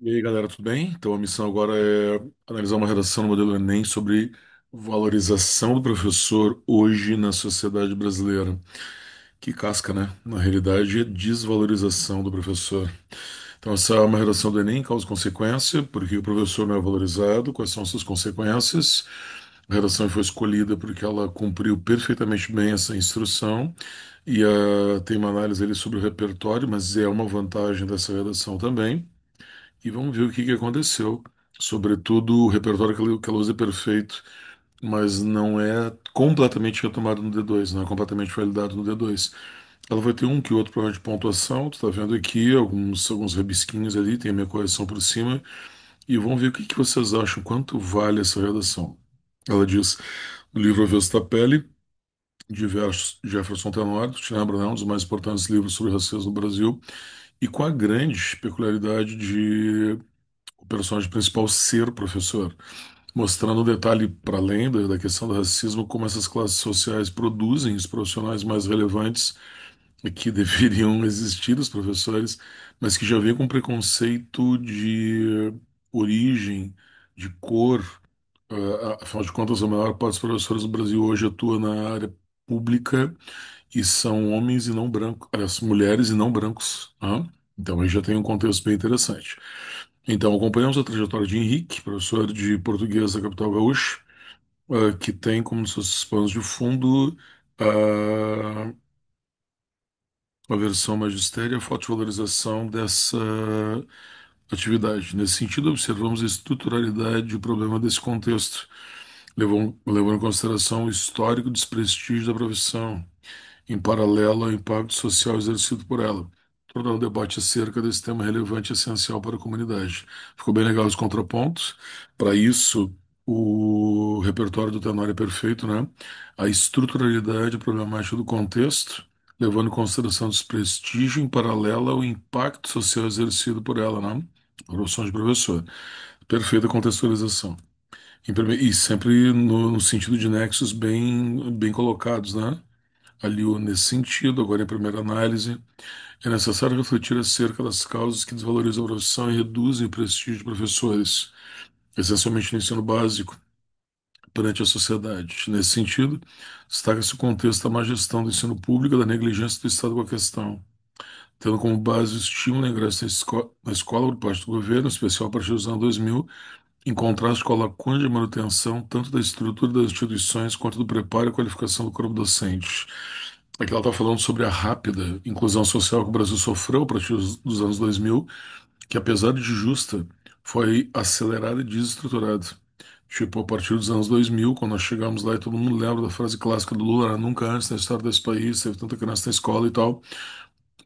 E aí, galera, tudo bem? Então, a missão agora é analisar uma redação no modelo Enem sobre valorização do professor hoje na sociedade brasileira. Que casca, né? Na realidade, é desvalorização do professor. Então, essa é uma redação do Enem, causa e consequência, porque o professor não é valorizado, quais são as suas consequências. A redação foi escolhida porque ela cumpriu perfeitamente bem essa instrução e tem uma análise ali sobre o repertório, mas é uma vantagem dessa redação também. E vamos ver o que que aconteceu. Sobretudo, o repertório que ela usa é perfeito, mas não é completamente retomado no D2, não é completamente validado no D2. Ela vai ter um que outro problema de pontuação, tu tá vendo aqui, alguns rabisquinhos ali, tem a minha correção por cima, e vamos ver o que que vocês acham, quanto vale essa redação. Ela diz, no livro Avesso da Pele, de Jefferson Tenório, do Tirana Brunel, um dos mais importantes livros sobre racismo no Brasil, e com a grande peculiaridade de o personagem principal ser professor, mostrando um detalhe para além da questão do racismo, como essas classes sociais produzem os profissionais mais relevantes que deveriam existir, os professores, mas que já vêm com preconceito de origem, de cor. Afinal de contas, a maior parte dos professores do Brasil hoje atua na área pública e são homens e não brancos, aliás, mulheres e não brancos. Então aí já tem um contexto bem interessante. Então, acompanhamos a trajetória de Henrique, professor de português da capital gaúcha, que tem como seus planos de fundo a versão magistério e a fotovalorização dessa atividade. Nesse sentido, observamos a estruturalidade e o problema desse contexto, levando em consideração o histórico desprestígio da profissão, em paralelo ao impacto social exercido por ela, tornando o debate acerca desse tema relevante e essencial para a comunidade. Ficou bem legal os contrapontos. Para isso, o repertório do Tenório é perfeito, né? A estruturalidade problemática do contexto, levando em consideração o desprestígio em paralelo ao impacto social exercido por ela, né? A profissão de professor. Perfeita contextualização. E sempre no sentido de nexos bem colocados, né? Ali nesse sentido, agora em primeira análise, é necessário refletir acerca das causas que desvalorizam a profissão e reduzem o prestígio de professores, essencialmente no ensino básico, perante a sociedade. Nesse sentido, destaca-se o contexto da má gestão do ensino público e da negligência do Estado com a questão, tendo como base o estímulo ao ingresso na escola por parte do governo, em especial a partir dos anos 2000, em contraste com a lacuna de manutenção tanto da estrutura das instituições quanto do preparo e qualificação do corpo docente. Aqui ela está falando sobre a rápida inclusão social que o Brasil sofreu a partir dos anos 2000, que apesar de justa, foi acelerada e desestruturada. Tipo, a partir dos anos 2000, quando nós chegamos lá e todo mundo lembra da frase clássica do Lula, "Ah, nunca antes na história desse país teve tanta criança na escola e tal."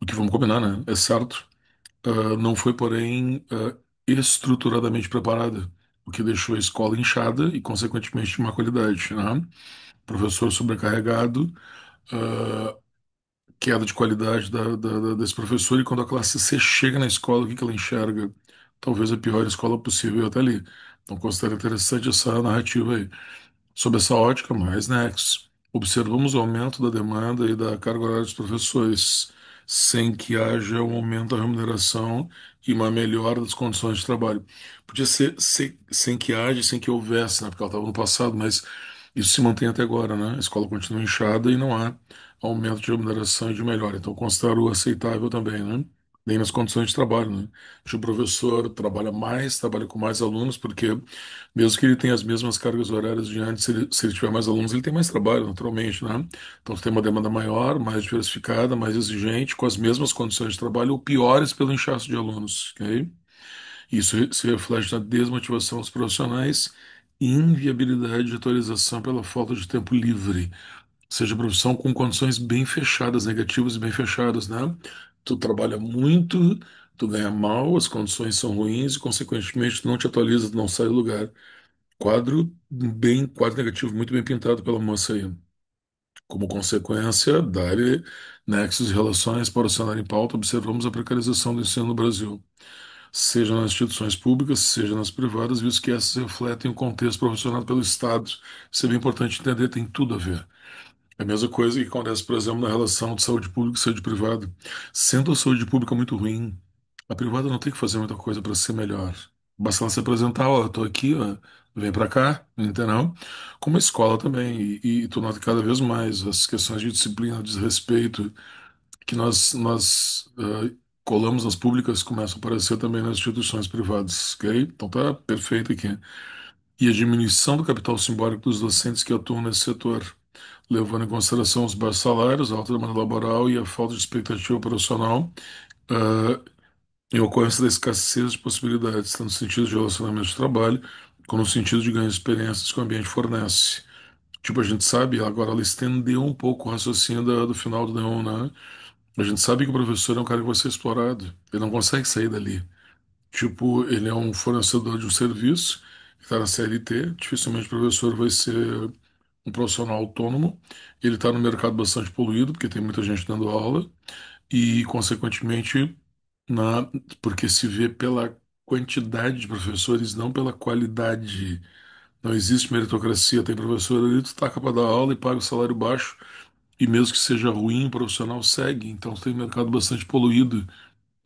O que vamos combinar, né? É certo. Não foi, porém, estruturadamente preparada, o que deixou a escola inchada e, consequentemente, de má qualidade, né? Professor sobrecarregado, ah, queda de qualidade desse professor, e quando a classe C chega na escola, o que que ela enxerga? Talvez a pior escola possível até ali. Então, considero interessante essa narrativa aí. Sob essa ótica, mais nexo, observamos o aumento da demanda e da carga horária dos professores, sem que haja um aumento da remuneração e uma melhora das condições de trabalho. Podia ser sem que haja, sem que houvesse, né? Porque ela estava no passado, mas isso se mantém até agora, né? A escola continua inchada e não há aumento de remuneração e de melhora. Então, considero aceitável também, né? Nem nas condições de trabalho, né? Se o professor trabalha mais, trabalha com mais alunos, porque mesmo que ele tenha as mesmas cargas horárias de antes, se ele tiver mais alunos, ele tem mais trabalho, naturalmente, né? Então, você tem uma demanda maior, mais diversificada, mais exigente, com as mesmas condições de trabalho, ou piores pelo inchaço de alunos, ok? Isso se reflete na desmotivação dos profissionais e inviabilidade de atualização pela falta de tempo livre, seja profissão com condições bem fechadas, negativas e bem fechadas, né? Tu trabalha muito, tu ganha mal, as condições são ruins e, consequentemente, tu não te atualiza, tu não sai do lugar. Quadro negativo, muito bem pintado pela moça aí. Como consequência, dar nexos e relações para o cenário em pauta, observamos a precarização do ensino no Brasil, seja nas instituições públicas, seja nas privadas, visto que essas refletem o contexto proporcionado pelo Estado. Isso é bem importante entender, tem tudo a ver. É a mesma coisa que acontece, por exemplo, na relação de saúde pública e saúde privada. Sendo a saúde pública muito ruim, A privada não tem que fazer muita coisa para ser melhor. Basta ela se apresentar, ó, eu tô aqui, ó, vem para cá, entendeu? Como a escola também, e tu nota cada vez mais as questões de disciplina, desrespeito, que nós colamos nas públicas começam a aparecer também nas instituições privadas, ok? Então tá perfeito aqui. E a diminuição do capital simbólico dos docentes que atuam nesse setor, levando em consideração os baixos salários, a alta demanda laboral e a falta de expectativa operacional, ah, em ocorrência da escassez de possibilidades, tanto no sentido de relacionamento de trabalho, como no sentido de ganho de experiências que o ambiente fornece. Tipo, a gente sabe, agora ela estendeu um pouco o raciocínio do final do Neon, né? A gente sabe que o professor é um cara que vai ser explorado. Ele não consegue sair dali. Tipo, ele é um fornecedor de um serviço, que está na CLT. Dificilmente o professor vai ser um profissional autônomo. Ele está no mercado bastante poluído, porque tem muita gente dando aula. E, consequentemente, na, porque se vê pela quantidade de professores, não pela qualidade. Não existe meritocracia. Tem professor ali, tu taca para dar aula e paga o salário baixo. E mesmo que seja ruim, o profissional segue. Então, tem um mercado bastante poluído,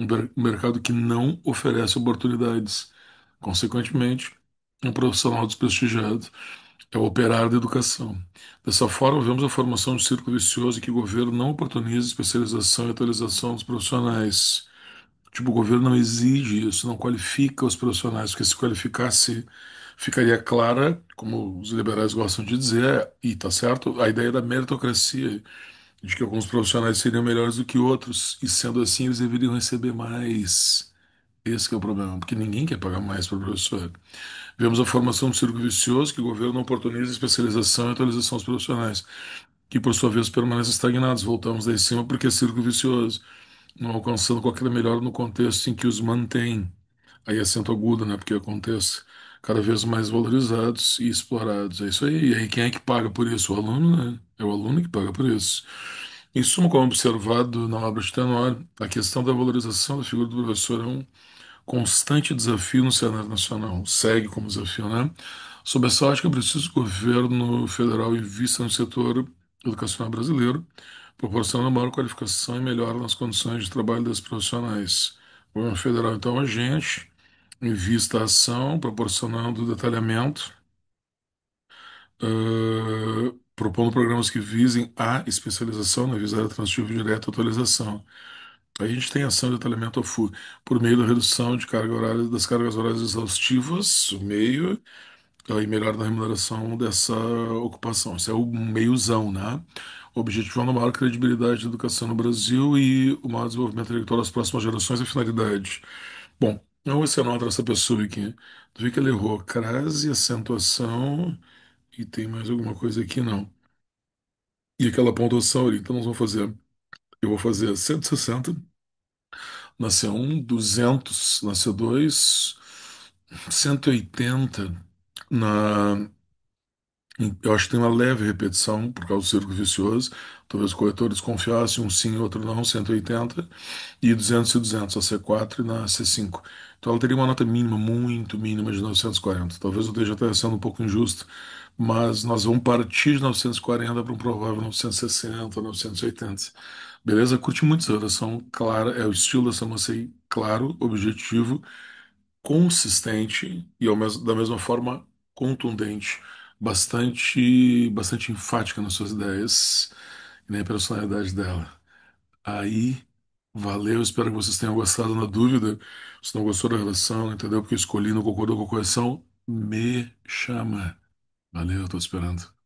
um mercado que não oferece oportunidades. Consequentemente, um profissional desprestigiado é o operário da educação. Dessa forma, vemos a formação de um círculo vicioso em que o governo não oportuniza especialização e atualização dos profissionais. Tipo, o governo não exige isso, não qualifica os profissionais, porque se qualificasse, ficaria clara, como os liberais gostam de dizer, e tá certo, a ideia da meritocracia, de que alguns profissionais seriam melhores do que outros, e sendo assim, eles deveriam receber mais. Esse que é o problema, porque ninguém quer pagar mais para o professor. Vemos a formação de um círculo vicioso que o governo não oportuniza especialização e atualização dos profissionais, que por sua vez permanecem estagnados. Voltamos lá em cima porque é círculo vicioso, não alcançando qualquer melhor no contexto em que os mantém. Aí acento agudo, né? Porque acontece cada vez mais valorizados e explorados. É isso aí. E aí quem é que paga por isso? O aluno, né? É o aluno que paga por isso. Em suma, como observado na obra de Tenório, a questão da valorização da figura do professor é um constante desafio no cenário nacional. Segue como desafio, né? Sob essa ótica, é preciso que o governo federal invista no setor educacional brasileiro, proporcionando maior qualificação e melhora nas condições de trabalho das profissionais. O governo federal, então, é agente, invista a ação, proporcionando detalhamento, propondo programas que visem a especialização, né, visar a transitivo direto e atualização. A gente tem ação de detalhamento por meio da redução de carga horária, das cargas horárias exaustivas, o meio, e melhor da remuneração dessa ocupação. Esse é o meiozão, né? Objetivando a maior credibilidade da educação no Brasil e o maior desenvolvimento intelectual das próximas gerações e finalidade. Bom, vamos ver se anota essa pessoa aqui. Tu vê que ele errou crase, acentuação e tem mais alguma coisa aqui, não. E aquela pontuação ali. Então nós vamos fazer, eu vou fazer 160 na C1, 200 na C2, 180 na. Eu acho que tem uma leve repetição por causa do círculo vicioso. Talvez o corretor desconfiasse, um sim e outro não, 180. E 200 e 200, a C4 e na C5. Então ela teria uma nota mínima, muito mínima, de 940. Talvez eu esteja até sendo um pouco injusto, mas nós vamos partir de 940 para um provável 960, 980. Beleza? Curti muito essa oração clara, é o estilo dessa moça aí, claro, objetivo, consistente e da mesma forma contundente, bastante enfática nas suas ideias e na personalidade dela. Aí, valeu, espero que vocês tenham gostado. Na dúvida, se não gostou da relação, entendeu? Porque eu escolhi, não concordou com a correção, me chama. Valeu, tô esperando.